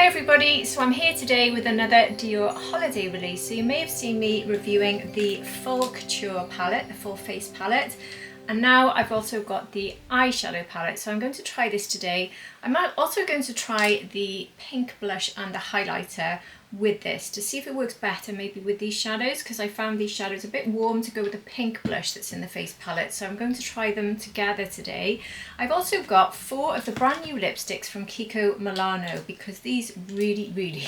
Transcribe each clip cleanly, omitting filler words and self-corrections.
Hi everybody, so I'm here today with another Dior holiday release. So you may have seen me reviewing the full Couture palette, the full face palette, and now I've also got the eyeshadow palette. So I'm going to try this today. I'm also going to try the pink blush and the highlighter with this to see if it works better maybe with these shadows, because I found these shadows a bit warm to go with the pink blush that's in the face palette. So I'm going to try them together today. I've also got 4 of the brand new lipsticks from Kiko Milano because these really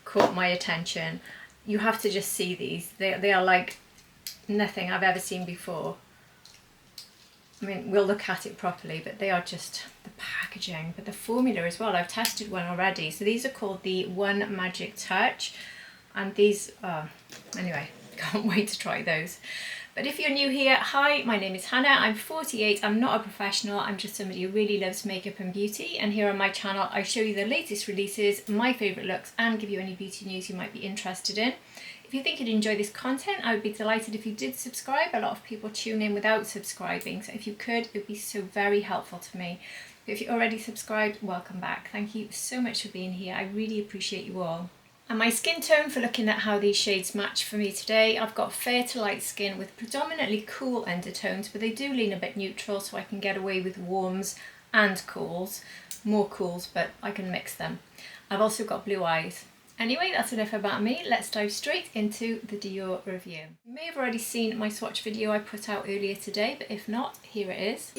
caught my attention. You have to just see these. They are like nothing I've ever seen before. I mean, we'll look at it properly, but they are just the packaging, but the formula as well. I've tested one already. So these are called the One Magic Touch, and these are, anyway, can't wait to try those. But if you're new here, hi, my name is Hannah. I'm 48. I'm not a professional. I'm just somebody who really loves makeup and beauty. And here on my channel, I show you the latest releases, my favorite looks, and give you any beauty news you might be interested in. If you think you'd enjoy this content, I would be delighted if you did subscribe. A lot of people tune in without subscribing, so if you could, it would be so very helpful to me. If you're already subscribed, welcome back. Thank you so much for being here. I really appreciate you all. And my skin tone for looking at how these shades match for me today, I've got fair to light skin with predominantly cool undertones, but they do lean a bit neutral, so I can get away with warms and cools. More cools, but I can mix them. I've also got blue eyes. Anyway, that's enough about me. Let's dive straight into the Dior review. You may have already seen my swatch video I put out earlier today, but if not, here it is.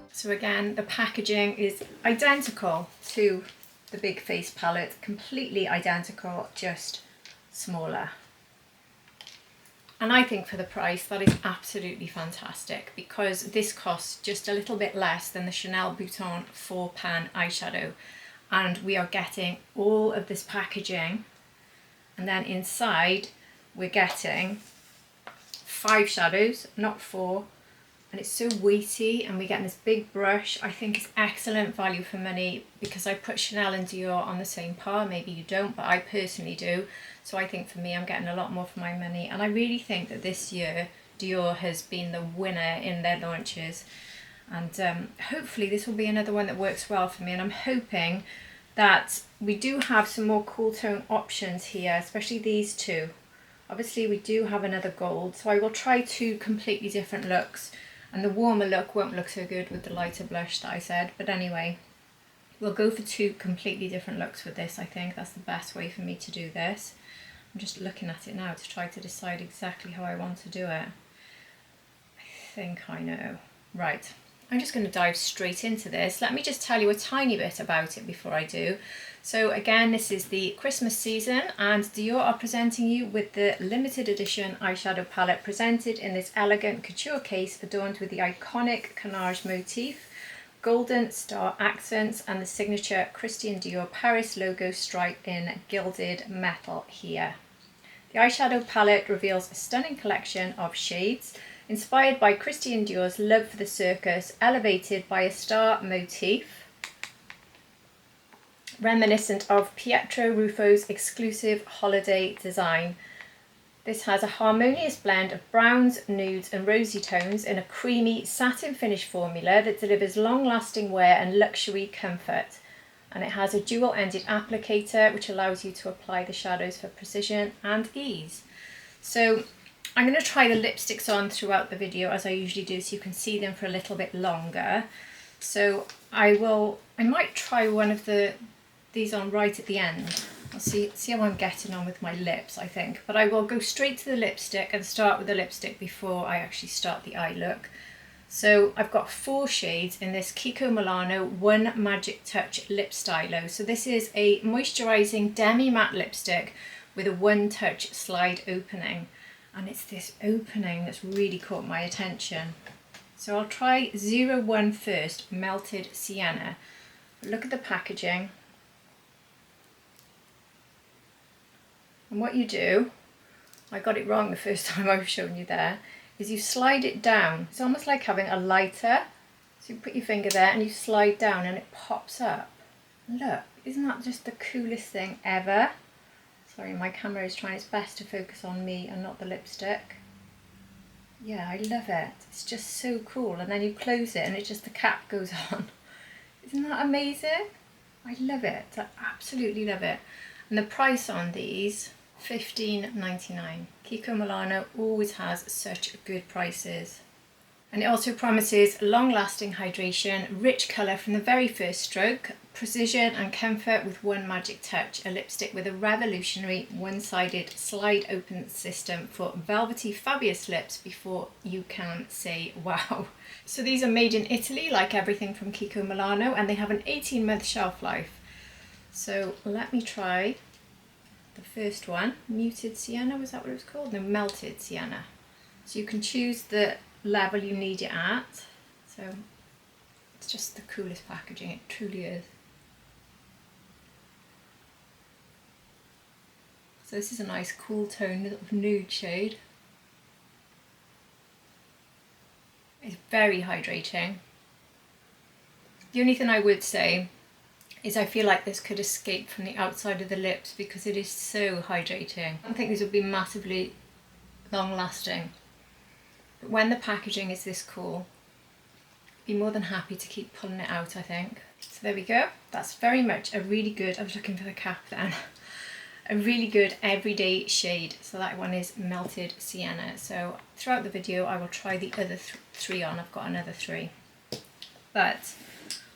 So again, the packaging is identical to the big face palette, completely identical, just smaller. And I think for the price, that is absolutely fantastic, because this costs just a little bit less than the Chanel Bouton 4-pan eyeshadow. And we are getting all of this packaging, and then inside we're getting 5 shadows, not 4. And it's so weighty, and we're getting this big brush. I think it's excellent value for money because I put Chanel and Dior on the same par. Maybe you don't, but I personally do. So I think for me, I'm getting a lot more for my money. And I really think that this year, Dior has been the winner in their launches. And hopefully this will be another one that works well for me. And I'm hoping that we do have some more cool tone options here, especially these two. Obviously, we do have another gold. So I will try 2 completely different looks. And the warmer look won't look so good with the lighter blush that I said. But anyway, we'll go for 2 completely different looks with this. I think that's the best way for me to do this. I'm just looking at it now to try to decide exactly how I want to do it. I think I know. Right, I'm just going to dive straight into this. Let me just tell you a tiny bit about it before I do. So again, this is the Christmas season, and Dior are presenting you with the limited edition eyeshadow palette presented in this elegant couture case adorned with the iconic canage motif, golden star accents, and the signature Christian Dior Paris logo stripe in gilded metal here. The eyeshadow palette reveals a stunning collection of shades inspired by Christian Dior's love for the circus, elevated by a star motif reminiscent of Pietro Ruffo's exclusive holiday design. This has a harmonious blend of browns, nudes and rosy tones in a creamy satin finish formula that delivers long-lasting wear and luxury comfort. And it has a dual-ended applicator which allows you to apply the shadows for precision and ease. So I'm going to try the lipsticks on throughout the video as I usually do, so you can see them for a little bit longer. So I might try one of these on right at the end. I'll see how I'm getting on with my lips, I think. But I will go straight to the lipstick and start with the lipstick before I actually start the eye look. So I've got 4 shades in this Kiko Milano One Magic Touch Lip Stylo. So this is a moisturising demi-matte lipstick with a one-touch slide opening. And it's this opening that's really caught my attention. So I'll try 01 first, Melted Sienna. Look at the packaging. And what you do, I got it wrong the first time I was showing you there, is you slide it down. It's almost like having a lighter. So you put your finger there and you slide down and it pops up. Look, isn't that just the coolest thing ever? Sorry, my camera is trying its best to focus on me and not the lipstick. Yeah, I love it. It's just so cool. And then you close it and it just, the cap goes on. Isn't that amazing? I love it. I absolutely love it. And the price on these, $15.99. Kiko Milano always has such good prices. And it also promises long-lasting hydration, rich colour from the very first stroke, precision and comfort with one magic touch, a lipstick with a revolutionary one-sided slide open system for velvety fabulous lips before you can say wow. So these are made in Italy like everything from Kiko Milano, and they have an 18-month shelf life. So let me try the first one, Muted Sienna, was that what it was called? No, Melted Sienna. So you can choose the level you need it at. So it's just the coolest packaging, it truly is. So this is a nice cool tone of nude shade. It's very hydrating. The only thing I would say is I feel like this could escape from the outside of the lips because it is so hydrating. I don't think these would be massively long lasting. But when the packaging is this cool, I'd be more than happy to keep pulling it out, I think. So there we go. That's very much a really good, I was looking for the cap then, a really good everyday shade. So that one is Melted Sienna. So throughout the video I will try the other 3 on. I've got another 3. But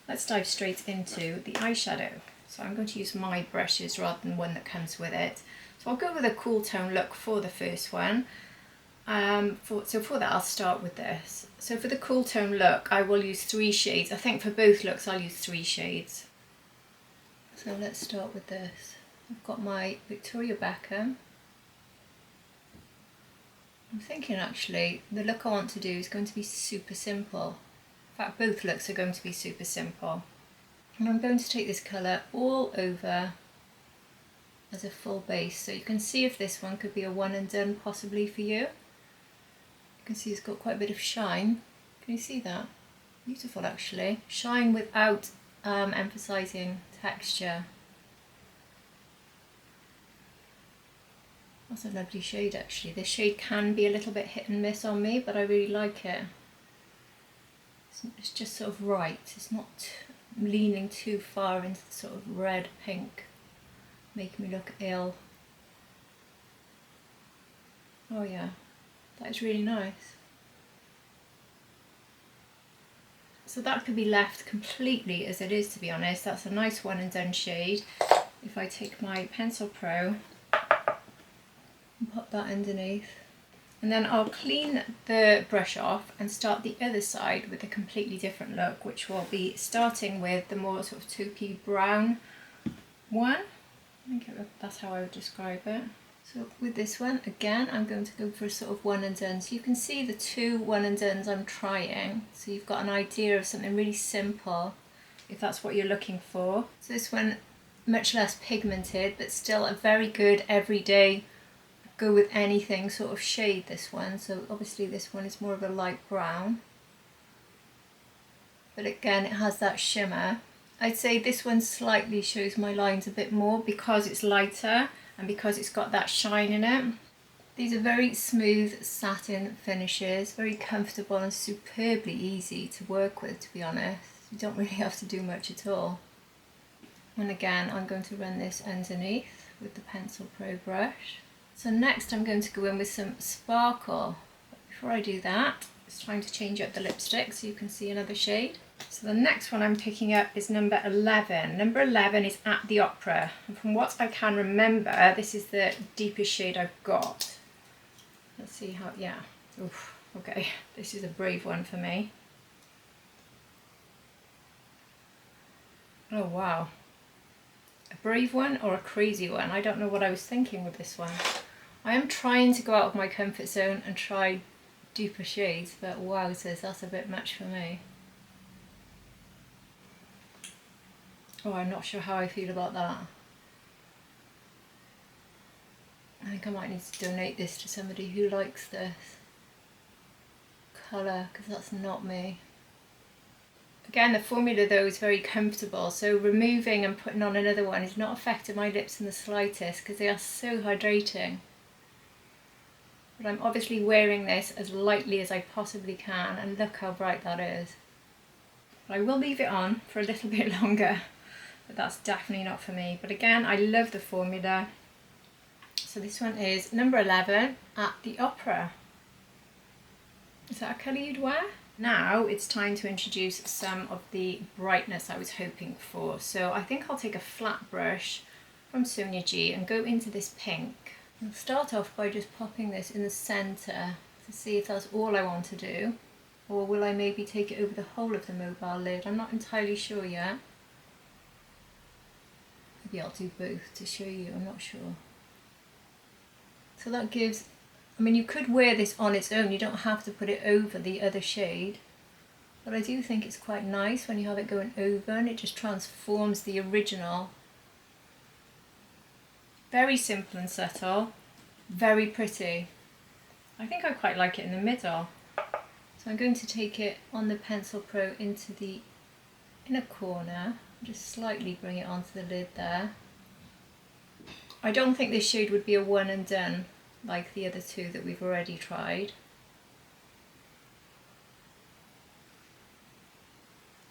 let's dive straight into the eyeshadow. So I'm going to use my brushes rather than one that comes with it. So I'll go with a cool tone look for the first one. So for that I'll start with this. So for the cool tone look I will use 3 shades. I think for both looks I'll use 3 shades. So let's start with this. I've got my Victoria Beckham. I'm thinking actually the look I want to do is going to be super simple. In fact, both looks are going to be super simple. And I'm going to take this colour all over as a full base. So you can see if this one could be a one and done possibly for you. You can see it's got quite a bit of shine. Can you see that? Beautiful actually. Shine without emphasising texture. That's a lovely shade actually. This shade can be a little bit hit and miss on me, but I really like it. It's just sort of right. It's not leaning too far into the sort of red pink, making me look ill. Oh yeah, that is really nice. So that could be left completely as it is, to be honest. That's a nice one and done shade. If I take my Pencil Pro and pop that underneath. And then I'll clean the brush off and start the other side with a completely different look, which will be starting with the more sort of taupey brown one. I think that's how I would describe it. So with this one, again, I'm going to go for a sort of one and done. So you can see the 2 one and dones I'm trying. So you've got an idea of something really simple, if that's what you're looking for. So this one, much less pigmented, but still a very good everyday go with anything sort of shade, this one. So obviously this one is more of a light brown, but again it has that shimmer. I'd say this one slightly shows my lines a bit more because it's lighter and because it's got that shine in it. These are very smooth satin finishes, very comfortable and superbly easy to work with, to be honest. You don't really have to do much at all. And again I'm going to run this underneath with the Pencil Pro brush. So next I'm going to go in with some sparkle. But before I do that, it's time to change up the lipstick so you can see another shade. So the next one I'm picking up is number 11. Number 11 is At the Opera. And from what I can remember, this is the deepest shade I've got. Let's see how, yeah. Oof, okay, this is a brave one for me. Oh wow. A brave one or a crazy one? I don't know what I was thinking with this one. I am trying to go out of my comfort zone and try deeper shades, but wow, says that's a bit much for me. Oh, I'm not sure how I feel about that. I think I might need to donate this to somebody who likes this colour, because that's not me. Again, the formula though is very comfortable, so removing and putting on another one is not affecting my lips in the slightest because they are so hydrating. But I'm obviously wearing this as lightly as I possibly can, and look how bright that is. But I will leave it on for a little bit longer, but that's definitely not for me. But again, I love the formula. So this one is number 11 at the Opera. Is that a colour you'd wear? Now it's time to introduce some of the brightness I was hoping for. So I think I'll take a flat brush from Sonia G and go into this pink. I'll start off by just popping this in the centre to see if that's all I want to do, or will I maybe take it over the whole of the mobile lid? I'm not entirely sure yet. Maybe I'll do both to show you, I'm not sure. So that gives, I mean, you could wear this on its own, you don't have to put it over the other shade, but I do think it's quite nice when you have it going over and it just transforms the original. Very simple and subtle, very pretty. I think I quite like it in the middle. So I'm going to take it on the Pencil Pro into the inner corner, just slightly bring it onto the lid there. I don't think this shade would be a one and done like the other two that we've already tried.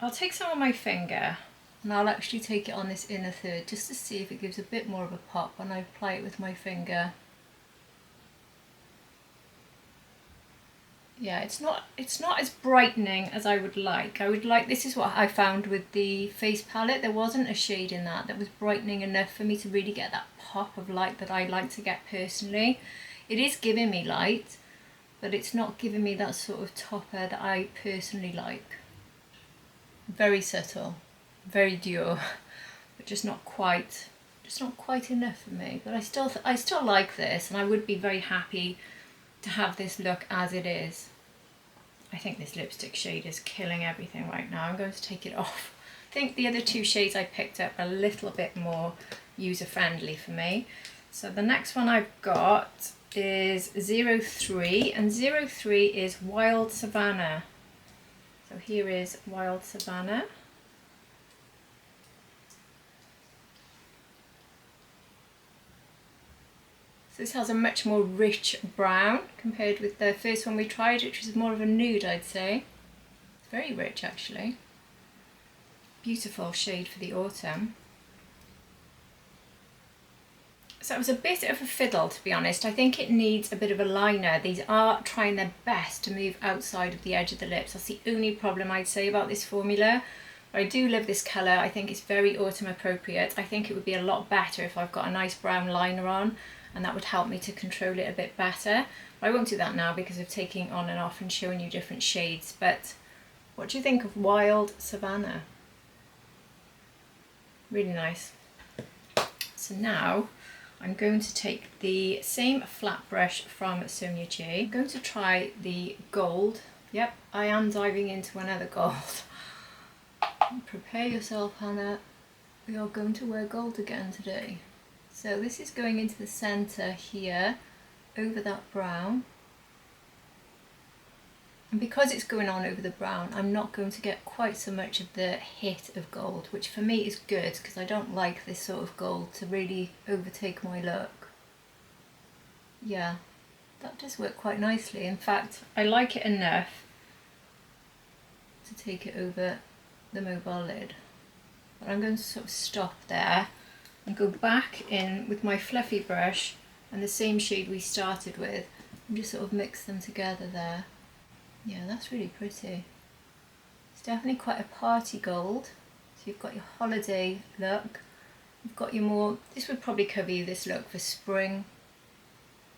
I'll take some on my finger and I'll actually take it on this inner third just to see if it gives a bit more of a pop when I apply it with my finger. Yeah, it's not as brightening as I would like. I would like, this is what I found with the face palette, there wasn't a shade in that was brightening enough for me to really get that pop of light that I like to get personally. It is giving me light, but it's not giving me that sort of topper that I personally like. Very subtle, very Dior, but just not quite enough for me. But I still like this, and I would be very happy to have this look as it is. I think this lipstick shade is killing everything right now. I'm going to take it off. I think the other two shades I picked up are a little bit more user-friendly for me. So the next one I've got is 03, and 03 is Wild Savana. So here is Wild Savana. So this has a much more rich brown compared with the first one we tried, which was more of a nude, I'd say. It's very rich actually. Beautiful shade for the autumn. So it was a bit of a fiddle, to be honest. I think it needs a bit of a liner. These are trying their best to move outside of the edge of the lips. That's the only problem I'd say about this formula. But I do love this colour. I think it's very autumn appropriate. I think it would be a lot better if I've got a nice brown liner on, and that would help me to control it a bit better. But I won't do that now because of taking on and off and showing you different shades. But what do you think of Wild Savana? Really nice. So now I'm going to take the same flat brush from Sonia G. I'm going to try the gold. Yep, I am diving into another gold. Prepare yourself, Hannah. We are going to wear gold again today. So this is going into the centre here, over that brown. And because it's going on over the brown, I'm not going to get quite so much of the hit of gold, which for me is good because I don't like this sort of gold to really overtake my look. Yeah, that does work quite nicely. In fact, I like it enough to take it over the mobile lid. But I'm going to sort of stop there and go back in with my fluffy brush and the same shade we started with and just sort of mix them together there. Yeah, that's really pretty. It's definitely quite a party gold. So you've got your holiday look. You've got your more, this would probably cover you this look for spring.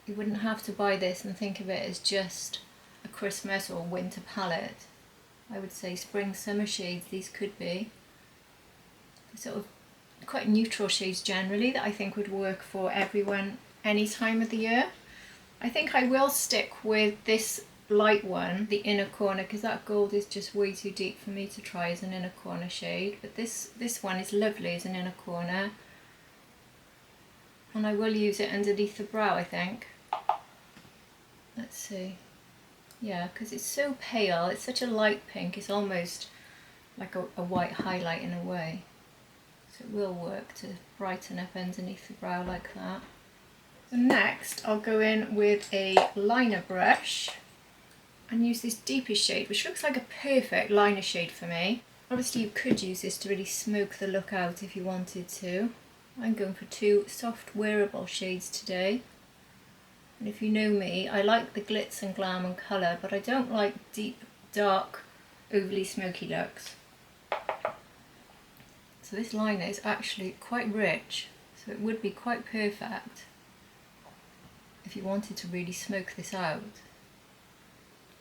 You wouldn't have to buy this and think of it as just a Christmas or winter palette. I would say spring, summer shades these could be. sort of quite neutral shades generally that I think would work for everyone any time of the year. I think I will stick with this light one, the inner corner, because that gold is just way too deep for me to try as an inner corner shade. But this one is lovely as an inner corner. And I will use it underneath the brow, I think. Let's see. Yeah, because it's so pale, it's such a light pink, it's almost like a white highlight in a way. So it will work to brighten up underneath the brow like that. So next I'll go in with a liner brush and use this deepest shade, which looks like a perfect liner shade for me. Obviously you could use this to really smoke the look out if you wanted to. I'm going for two soft wearable shades today. And if you know me, I like the glitz and glam and colour, but I don't like deep, dark, overly smoky looks. So this liner is actually quite rich, so it would be quite perfect if you wanted to really smoke this out.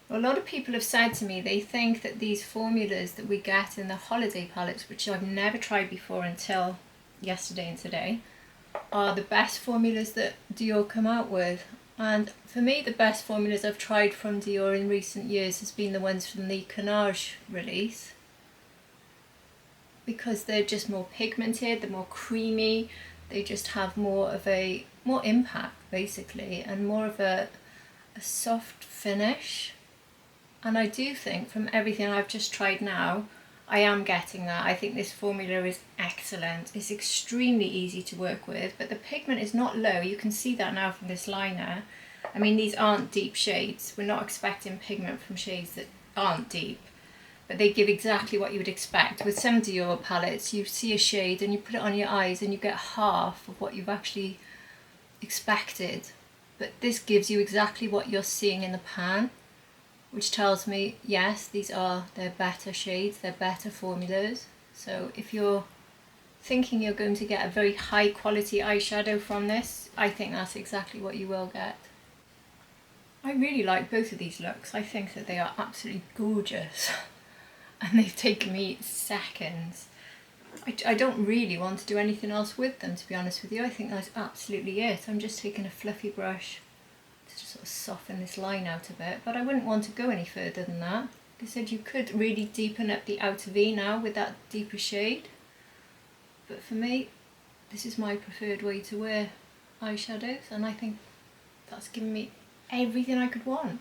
A lot of people have said to me they think that these formulas that we get in the holiday palettes, which I've never tried before until yesterday and today, are the best formulas that Dior come out with. And for me, the best formulas I've tried from Dior in recent years has been the ones from the Couture release, because they're just more pigmented, they're more creamy, they just have more impact basically, and more of a soft finish. And I do think from everything I've just tried now, I am getting that. I think this formula is excellent. It's extremely easy to work with, but the pigment is not low. You can see that now from this liner. I mean, these aren't deep shades. We're not expecting pigment from shades that aren't deep, but they give exactly what you would expect. With some Dior palettes, you see a shade and you put it on your eyes and you get half of what you've actually expected. But this gives you exactly what you're seeing in the pan, which tells me, yes, they're better shades, they're better formulas. So if you're thinking you're going to get a very high quality eyeshadow from this, I think that's exactly what you will get. I really like both of these looks. I think that they are absolutely gorgeous and they've taken me seconds. I don't really want to do anything else with them, to be honest with you. I think that's absolutely it. I'm just taking a fluffy brush to just sort of soften this line out a bit, but I wouldn't want to go any further than that. Like I said, you could really deepen up the outer V now with that deeper shade, but for me, this is my preferred way to wear eyeshadows, and I think that's given me everything I could want.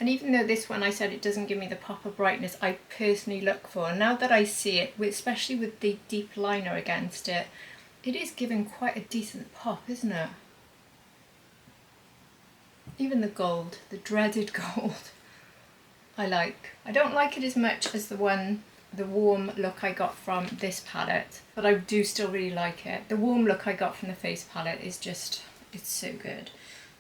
And even though this one I said it doesn't give me the pop of brightness I personally look for, now that I see it, especially with the deep liner against it, it is giving quite a decent pop, isn't it? Even the gold, the dreaded gold, I like. I don't like it as much as the warm look I got from this palette, but I do still really like it. The warm look I got from the face palette is just, it's so good.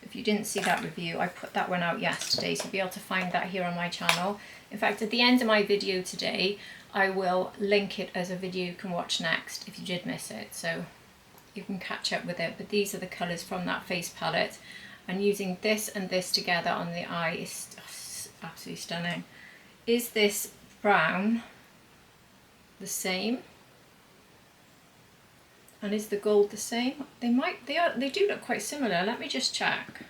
If you didn't see that review, I put that one out yesterday, so you'll be able to find that here on my channel. In fact, at the end of my video today, I will link it as a video you can watch next if you did miss it, so you can catch up with it. But these are the colours from that face palette, and using this and this together on the eye is absolutely stunning. Is this brown the same? And is the gold the same? They do look quite similar. Let me just check.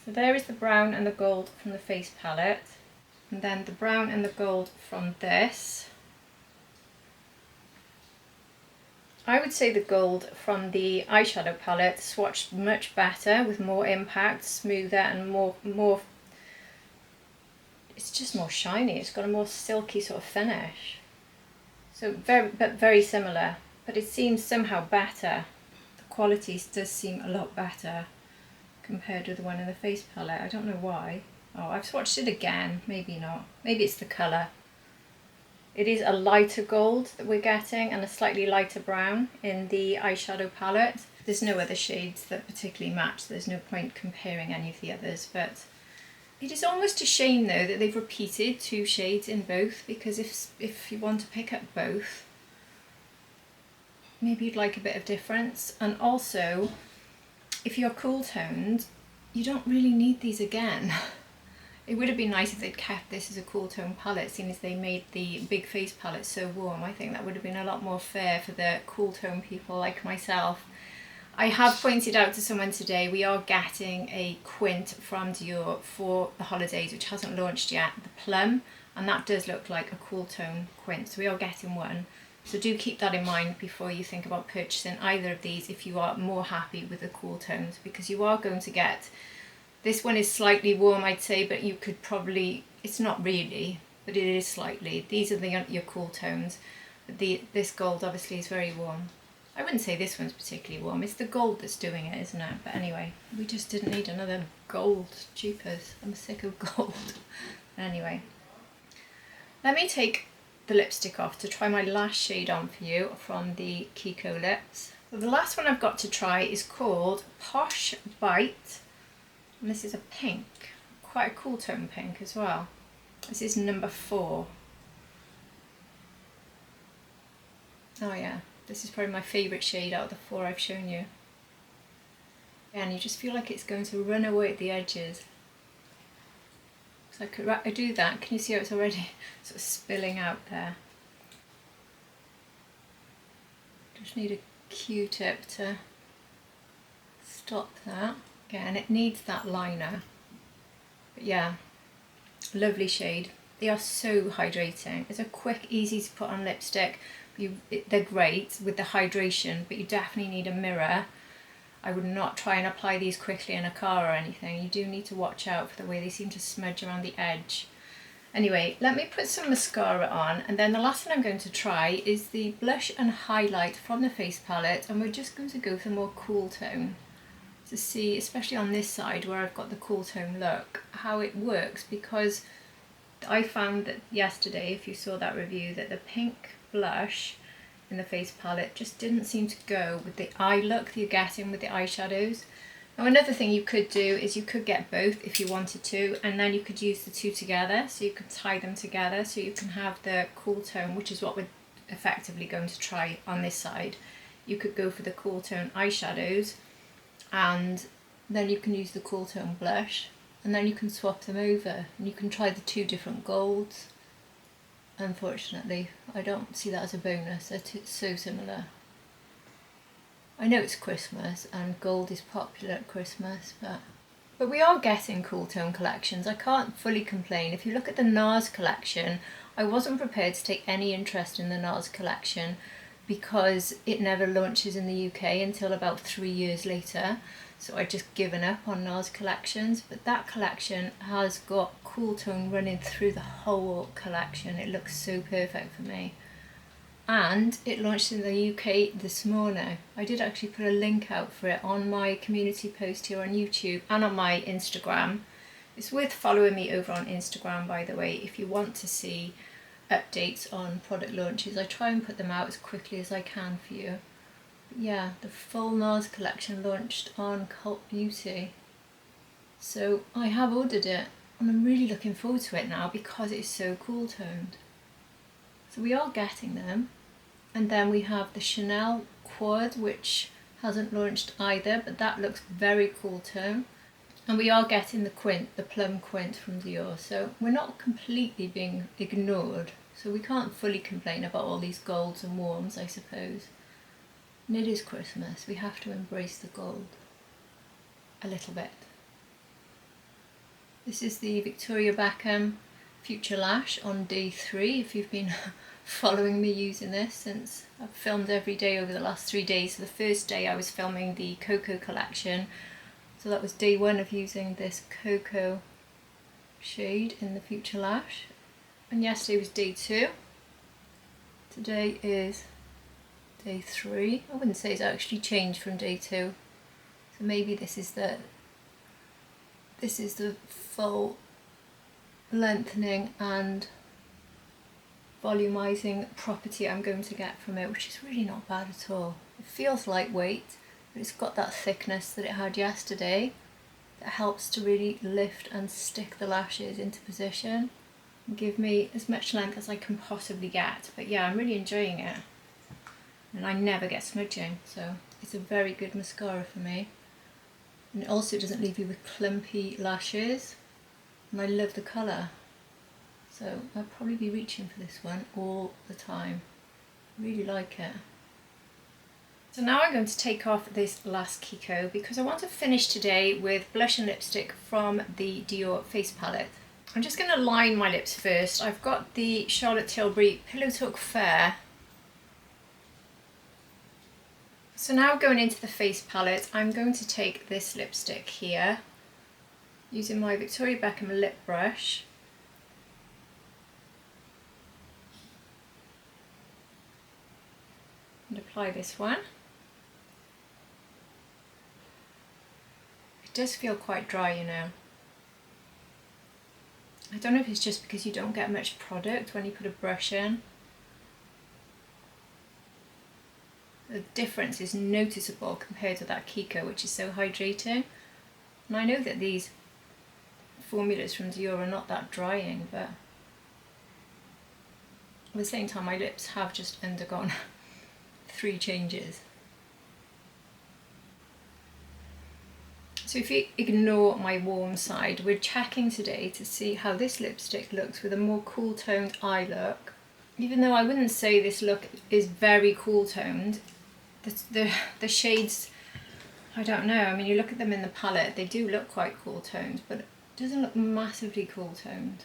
So there is the brown and the gold from the face palette, and then the brown and the gold from this. I would say the gold from the eyeshadow palette swatched much better, with more impact, smoother, and more. It's just more shiny. It's got a more silky sort of finish. So very similar. But it seems somehow better. The quality does seem a lot better compared to the one in the face palette. I don't know why. Oh, I've swatched it again. Maybe not. Maybe it's the colour. It is a lighter gold that we're getting and a slightly lighter brown in the eyeshadow palette. There's no other shades that particularly match. There's no point comparing any of the others. But it is almost a shame though that they've repeated two shades in both, because if you want to pick up both, maybe you'd like a bit of difference. And also, if you're cool toned, you don't really need these again. It would have been nice if they'd kept this as a cool tone palette, seeing as they made the big face palette so warm. I think that would have been a lot more fair for the cool tone people like myself. I have pointed out to someone today, we are getting a quint from Dior for the holidays, which hasn't launched yet, the plum, and that does look like a cool tone quint, so we are getting one. So do keep that in mind before you think about purchasing either of these if you are more happy with the cool tones, because you are going to get, this one is slightly warm I'd say, but you could probably, it's not really, but it is slightly. These are your cool tones, but this gold obviously is very warm. I wouldn't say this one's particularly warm, it's the gold that's doing it, isn't it? But anyway, we just didn't need another gold jeepers. I'm sick of gold. Anyway, let me take the lipstick off to try my last shade on for you from the Kiko lips. So the last one I've got to try is called Posh Bite, and this is a pink, quite a cool tone pink as well. This is number 4. Oh yeah. This is probably my favourite shade out of the 4 I've shown you. And you just feel like it's going to run away at the edges. So I do that, can you see how it's already sort of spilling out there? Just need a Q-tip to stop that. Again, it needs that liner. But yeah, lovely shade. They are so hydrating. It's a quick, easy to put on lipstick. They're great with the hydration, but you definitely need a mirror. I would not try and apply these quickly in a car or anything. You do need to watch out for the way they seem to smudge around the edge. Anyway, let me put some mascara on, and then the last one I'm going to try is the blush and highlight from the face palette, and we're just going to go for more cool tone to see, especially on this side where I've got the cool tone look, how it works, because I found that yesterday, if you saw that review, that the pink blush in the face palette just didn't seem to go with the eye look that you're getting with the eyeshadows. Now another thing you could do is you could get both if you wanted to, and then you could use the two together, so you could tie them together so you can have the cool tone, which is what we're effectively going to try on this side. You could go for the cool tone eyeshadows, and then you can use the cool tone blush, and then you can swap them over and you can try the 2 different golds. Unfortunately, I don't see that as a bonus. It's so similar. I know it's Christmas and gold is popular at Christmas, but we are getting cool tone collections. I can't fully complain. If you look at the NARS collection, I wasn't prepared to take any interest in the NARS collection because it never launches in the UK until about 3 years later. So I'd just given up on NARS collections, but that collection has got cool tone running through the whole collection. It looks so perfect for me. And it launched in the UK this morning. I did actually put a link out for it on my community post here on YouTube and on my Instagram. It's worth following me over on Instagram, by the way, if you want to see updates on product launches. I try and put them out as quickly as I can for you. Yeah, the full NARS collection launched on Cult Beauty. So I have ordered it and I'm really looking forward to it now because it's so cool toned. So we are getting them. And then we have the Chanel Quad, which hasn't launched either, but that looks very cool tone. And we are getting the quint, the plum quint from Dior. So we're not completely being ignored. So we can't fully complain about all these golds and warms, I suppose. And it is Christmas, we have to embrace the gold a little bit. This is the Victoria Beckham Future Lash on day 3, if you've been following me using this since I've filmed every day over the last 3 days. So the first day I was filming the Cocoa collection, so that was day 1 of using this Cocoa shade in the Future Lash, and yesterday was day 2. Today is day 3. I wouldn't say it's actually changed from day 2. So maybe this is the full lengthening and volumizing property I'm going to get from it, which is really not bad at all. It feels lightweight, but it's got that thickness that it had yesterday that helps to really lift and stick the lashes into position and give me as much length as I can possibly get. But yeah, I'm really enjoying it. And I never get smudging, so it's a very good mascara for me. And it also doesn't leave you with clumpy lashes. and I love the colour. So I'll probably be reaching for this one all the time. Really like it. So now I'm going to take off this last Kiko because I want to finish today with blush and lipstick from the Dior face palette. I'm just going to line my lips first. I've got the Charlotte Tilbury Pillow Talk Fair. So now going into the face palette, I'm going to take this lipstick here, using my Victoria Beckham lip brush. And apply this one. It does feel quite dry, you know. I don't know if it's just because you don't get much product when you put a brush in. The difference is noticeable compared to that Kiko, which is so hydrating. And I know that these formulas from Dior are not that drying, but at the same time my lips have just undergone 3 changes. So if you ignore my warm side, we're checking today to see how this lipstick looks with a more cool toned eye look. Even though I wouldn't say this look is very cool toned, the shades, I don't know, I mean you look at them in the palette, they do look quite cool toned, but it doesn't look massively cool toned.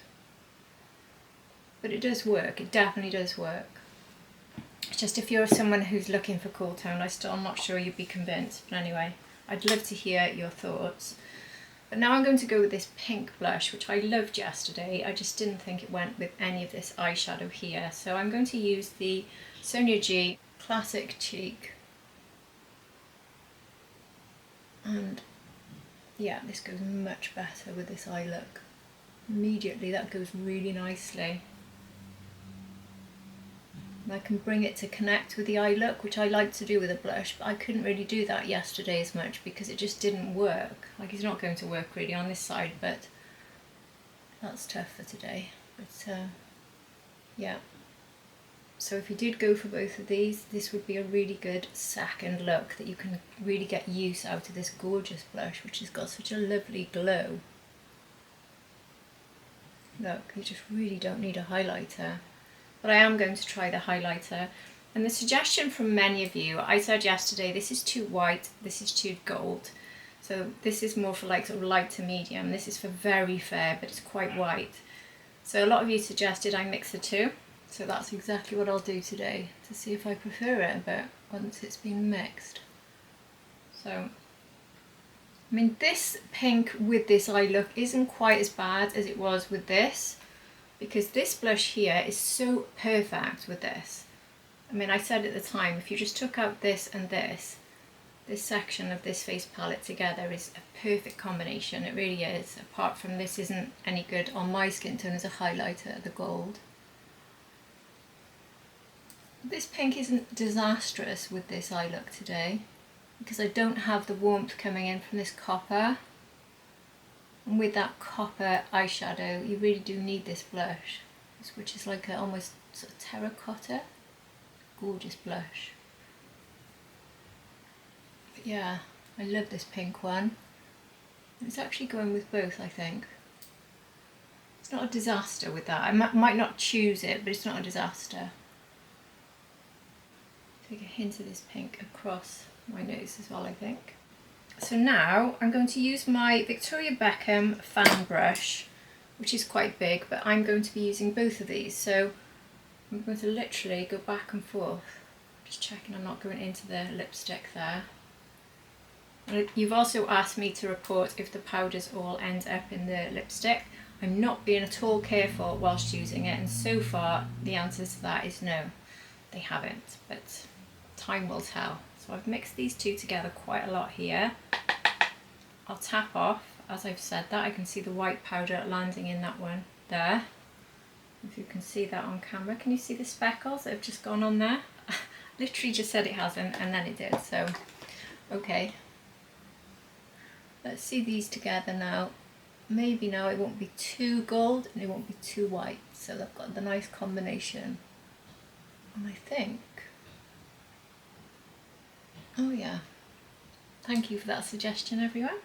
But it does work, it definitely does work. It's just if you're someone who's looking for cool tone, I'm not sure you'd be convinced, but anyway. I'd love to hear your thoughts. But now I'm going to go with this pink blush, which I loved yesterday. I just didn't think it went with any of this eyeshadow here. So I'm going to use the Sonia G Classic Cheek. And yeah, this goes much better with this eye look. Immediately, that goes really nicely. And I can bring it to connect with the eye look, which I like to do with a blush, but I couldn't really do that yesterday as much because it just didn't work. Like, it's not going to work really on this side, but that's tough for today. But yeah. So if you did go for both of these, this would be a really good second look that you can really get use out of this gorgeous blush, which has got such a lovely glow. Look, you just really don't need a highlighter. But I am going to try the highlighter. And the suggestion from many of you, I said yesterday, this is too white, this is too gold. So this is more for like sort of light to medium. This is for very fair, but it's quite white. So a lot of you suggested I mix the two. So that's exactly what I'll do today, to see if I prefer it a bit once it's been mixed. So, I mean, this pink with this eye look isn't quite as bad as it was with this, because this blush here is so perfect with this. I mean, I said at the time, if you just took out this and this section of this face palette together is a perfect combination. It really is, apart from this isn't any good on my skin tone as a highlighter, the gold. This pink isn't disastrous with this eye look today, because I don't have the warmth coming in from this copper. And with that copper eyeshadow, you really do need this blush, which is like a almost sort of terracotta. Gorgeous blush. But yeah, I love this pink one. It's actually going with both, I think. It's not a disaster with that. I might not choose it, but it's not a disaster. Take a hint of this pink across my nose as well, I think. So now I'm going to use my Victoria Beckham fan brush, which is quite big, but I'm going to be using both of these. So I'm going to literally go back and forth, just checking I'm not going into the lipstick there. And you've also asked me to report if the powders all end up in the lipstick. I'm not being at all careful whilst using it, and so far the answer to that is no, they haven't, but time will tell. So I've mixed these two together quite a lot here. I'll tap off, as I've said that. I can see the white powder landing in that one there. If you can see that on camera. Can you see the speckles that have just gone on there? Literally just said it hasn't, and then it did, so okay. Let's see these together now. Maybe now it won't be too gold and it won't be too white, so they've got the nice combination. And I think, oh yeah, thank you for that suggestion, everyone.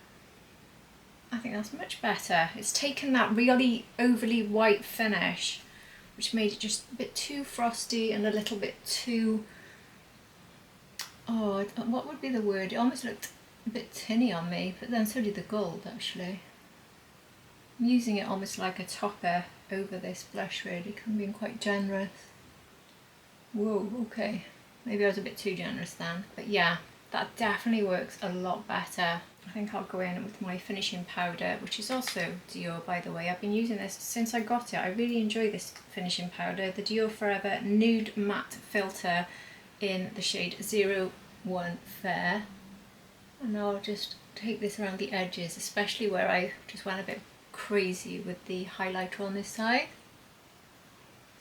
I think that's much better. It's taken that really overly white finish, which made it just a bit too frosty and a little bit too, oh, what would be the word? It almost looked a bit tinny on me, but then so did the gold actually. I'm using it almost like a topper over this blush really, because I'm being quite generous. Whoa, okay. Maybe I was a bit too generous then, but yeah, that definitely works a lot better. I think I'll go in with my finishing powder, which is also Dior, by the way. I've been using this since I got it. I really enjoy this finishing powder, the Dior Forever Nude Matte Filter in the shade 01 Fair. And I'll just take this around the edges, especially where I just went a bit crazy with the highlighter on this side.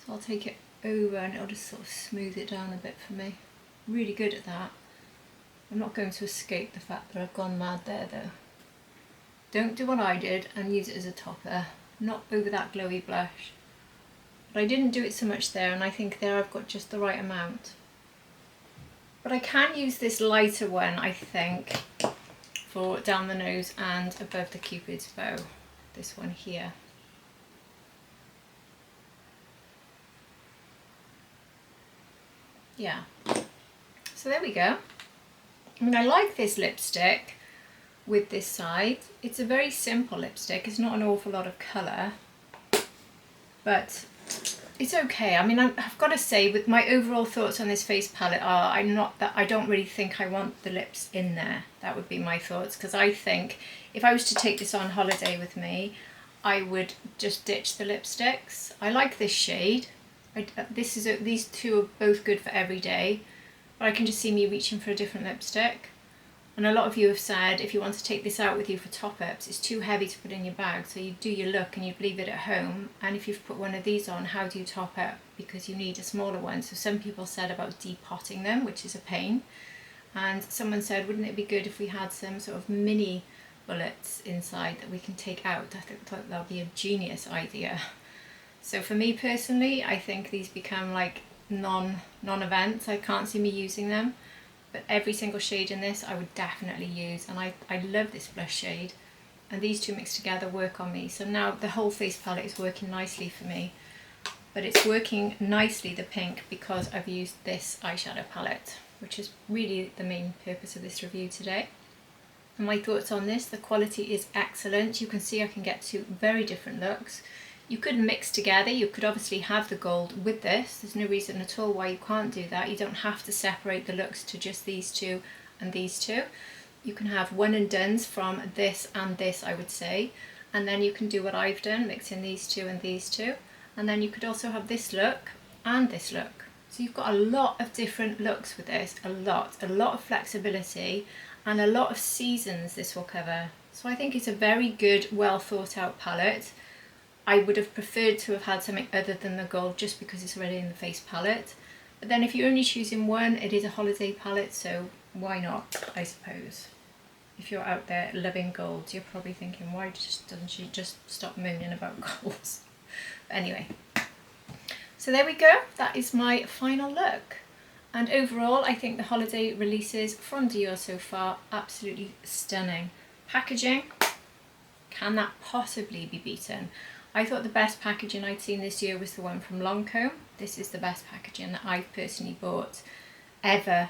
So I'll take it over and it'll just sort of smooth it down a bit for me. Really good at that. I'm not going to escape the fact that I've gone mad there though. Don't do what I did and use it as a topper, not over that glowy blush. But I didn't do it so much there, and I think there I've got just the right amount. But I can use this lighter one, I think, for down the nose and above the Cupid's bow. This one here. Yeah. So there we go. I mean, I like this lipstick with this side. It's a very simple lipstick. It's not an awful lot of colour, but it's okay. I mean, I've got to say, with my overall thoughts on this face palette are, I don't really think I want the lips in there. That would be my thoughts, because I think if I was to take this on holiday with me, I would just ditch the lipsticks. I like this shade. These two are both good for every day, but I can just see me reaching for a different lipstick. And a lot of you have said if you want to take this out with you for top-ups, it's too heavy to put in your bag, so you do your look and you leave it at home. And if you've put one of these on, how do you top up? Because you need a smaller one. So some people said about depotting them, which is a pain. And someone said, wouldn't it be good if we had some sort of mini bullets inside that we can take out? I thought that would be a genius idea. So for me personally, I think these become like non-events. I can't see me using them. But every single shade in this I would definitely use, and I love this blush shade, and these two mixed together work on me. So now the whole face palette is working nicely for me, but it's working nicely, the pink, because I've used this eyeshadow palette, which is really the main purpose of this review today. And my thoughts on this, the quality is excellent. You can see I can get two very different looks. You could mix together, you could obviously have the gold with this. There's no reason at all why you can't do that. You don't have to separate the looks to just these two and these two. You can have one and dones from this and this, I would say. And then you can do what I've done, mix in these two and these two. And then you could also have this look and this look. So you've got a lot of different looks with this, a lot of flexibility, and a lot of seasons this will cover. So I think it's a very good, well thought out palette. I would have preferred to have had something other than the gold, just because it's already in the face palette. But then if you're only choosing one, it is a holiday palette, so why not, I suppose. If you're out there loving golds, you're probably thinking, why doesn't she just stop moaning about golds? But anyway, so there we go. That is my final look. And overall, I think the holiday releases from Dior so far, absolutely stunning. Packaging, can that possibly be beaten? I thought the best packaging I'd seen this year was the one from Lancome. This is the best packaging that I've personally bought ever.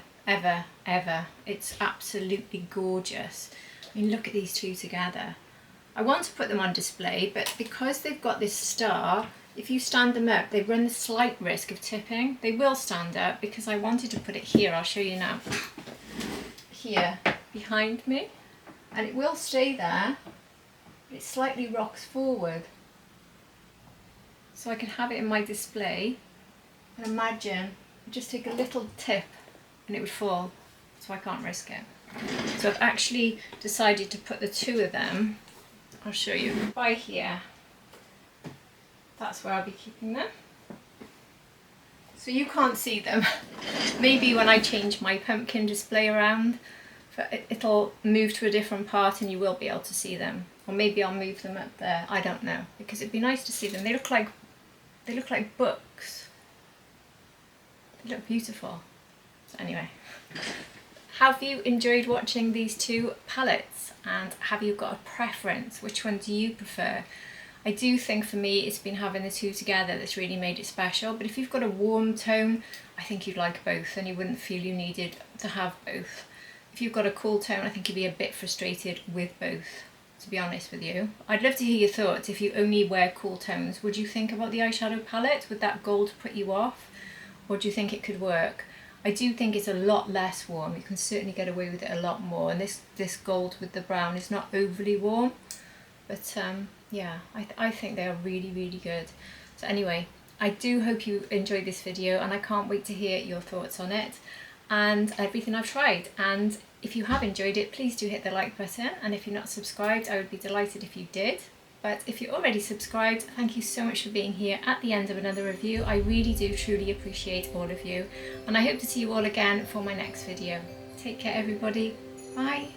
It's absolutely gorgeous. I mean, look at these two together. I want to put them on display, but because they've got this star, if you stand them up, they run the slight risk of tipping. They will stand up because I wanted to put it here. I'll show you now. Here, behind me. And it will stay there. It slightly rocks forward. So I can have it in my display, and imagine, just take a little tip and it would fall, so I can't risk it. So I've actually decided to put the two of them, I'll show you, by here. That's where I'll be keeping them. So you can't see them. Maybe when I change my pumpkin display around, it'll move to a different part and you will be able to see them. Or maybe I'll move them up there, I don't know, because it'd be nice to see them. They look like books. They look beautiful. So anyway, Have you enjoyed watching these two palettes, and have you got a preference? Which one do you prefer? I do think for me it's been having the two together that's really made it special, but if you've got a warm tone, I think you'd like both and you wouldn't feel you needed to have both. If you've got a cool tone, I think you'd be a bit frustrated with both, to be honest with you. I'd love to hear your thoughts. If you only wear cool tones, would you think about the eyeshadow palette? Would that gold put you off? Or do you think it could work? I do think it's a lot less warm. You can certainly get away with it a lot more. And this gold with the brown is not overly warm. But yeah, I think they are really, really good. So anyway, I do hope you enjoyed this video, and I can't wait to hear your thoughts on it and everything I've tried. And if you have enjoyed it, please do hit the like button, and if you're not subscribed, I would be delighted if you did. But if you're already subscribed, thank you so much for being here at the end of another review. I really do truly appreciate all of you, and I hope to see you all again for my next video. Take care everybody, bye.